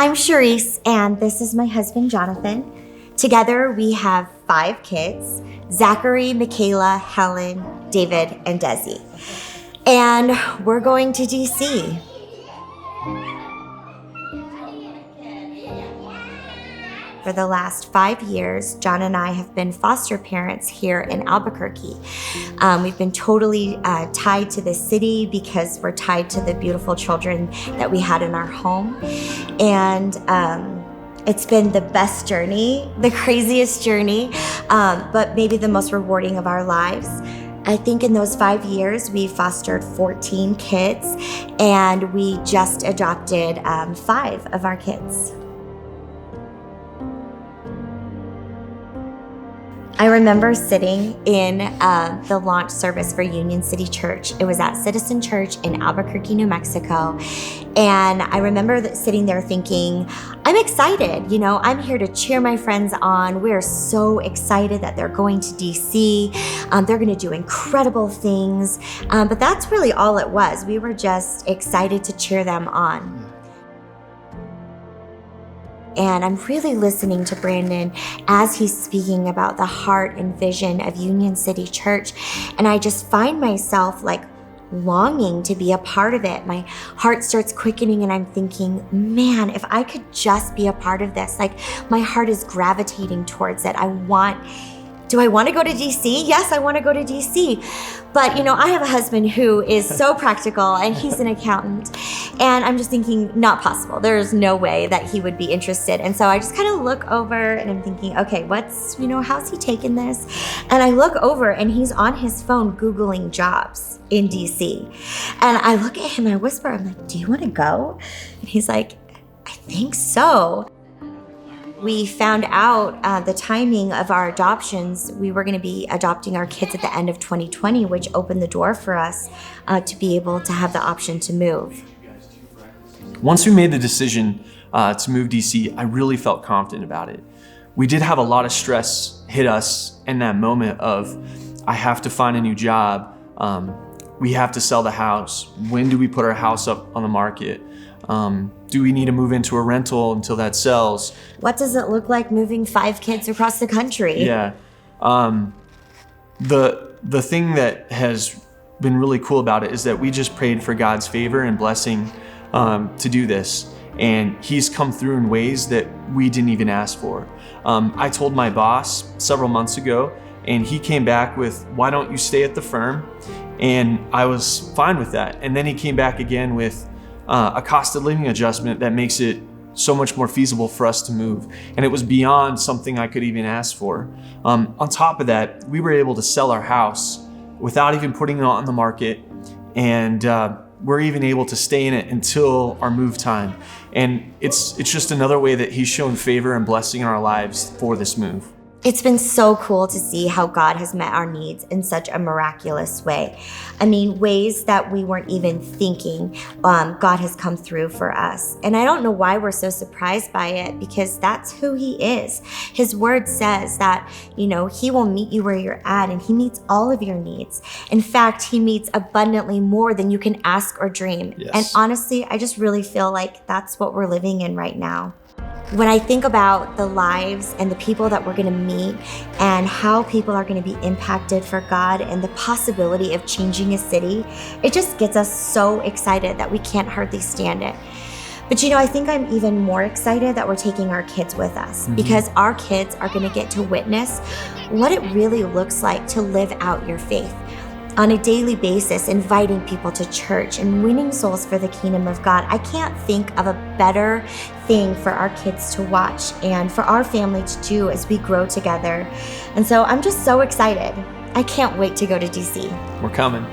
I'm Charisse, and this is my husband, Jonathan. Together, we have 5 kids: Zachary, Michaela, Helen, David, and Desi. And we're going to DC. For the last 5 years, John and I have been foster parents here in Albuquerque. We've been totally tied to the city because we're tied to the beautiful children that we had in our home. And it's been the best journey, the craziest journey, but maybe the most rewarding of our lives. I think in those 5 years, we fostered 14 kids, and we just adopted 5 of our kids. I remember sitting in the launch service for Union City Church. It was at Citizen Church in Albuquerque, New Mexico. And I remember sitting there thinking, I'm excited. I'm here to cheer my friends on. We're so excited that they're going to DC. They're going to do incredible things. But that's really all it was. We were just excited to cheer them on. And I'm really listening to Brandon as he's speaking about the heart and vision of Union City Church. And I just find myself longing to be a part of it. My heart starts quickening and I'm thinking, man, if I could just be a part of this, my heart is gravitating towards it. Do I want to go to DC? Yes, I want to go to DC. But, I have a husband who is so practical and he's an accountant. And I'm just thinking, not possible. There's no way that he would be interested. And so I just kind of look over and I'm thinking, okay, how's he taking this? And I look over and he's on his phone Googling jobs in DC. And I look at him and I whisper, I'm like, do you want to go? And he's like, I think so. We found out the timing of our adoptions. We were going to be adopting our kids at the end of 2020, which opened the door for us to be able to have the option to move. Once we made the decision to move DC, I really felt confident about it. We did have a lot of stress hit us in that moment of, I have to find a new job. We have to sell the house. When do we put our house up on the market? Do we need to move into a rental until that sells? What does it look like moving 5 kids across the country? Yeah. The thing that has been really cool about it is that we just prayed for God's favor and blessing to do this. And he's come through in ways that we didn't even ask for. I told my boss several months ago, and he came back with, why don't you stay at the firm? And I was fine with that. And then he came back again with a cost of living adjustment that makes it so much more feasible for us to move. And it was beyond something I could even ask for. On top of that, we were able to sell our house without even putting it on the market. And we're even able to stay in it until our move time. And it's just another way that he's shown favor and blessing in our lives for this move. It's been so cool to see how God has met our needs in such a miraculous way. I mean, ways that we weren't even thinking, God has come through for us. And I don't know why we're so surprised by it, because that's who he is. His word says that, he will meet you where you're at, and he meets all of your needs. In fact, he meets abundantly more than you can ask or dream. Yes. And honestly, I just really feel like that's what we're living in right now. When I think about the lives and the people that we're going to meet and how people are going to be impacted for God and the possibility of changing a city, it just gets us so excited that we can't hardly stand it. But I think I'm even more excited that we're taking our kids with us, because our kids are going to get to witness what it really looks like to live out your faith on a daily basis, inviting people to church and winning souls for the kingdom of God. I can't think of a better thing for our kids to watch and for our family to do as we grow together. And so I'm just so excited. I can't wait to go to DC. We're coming.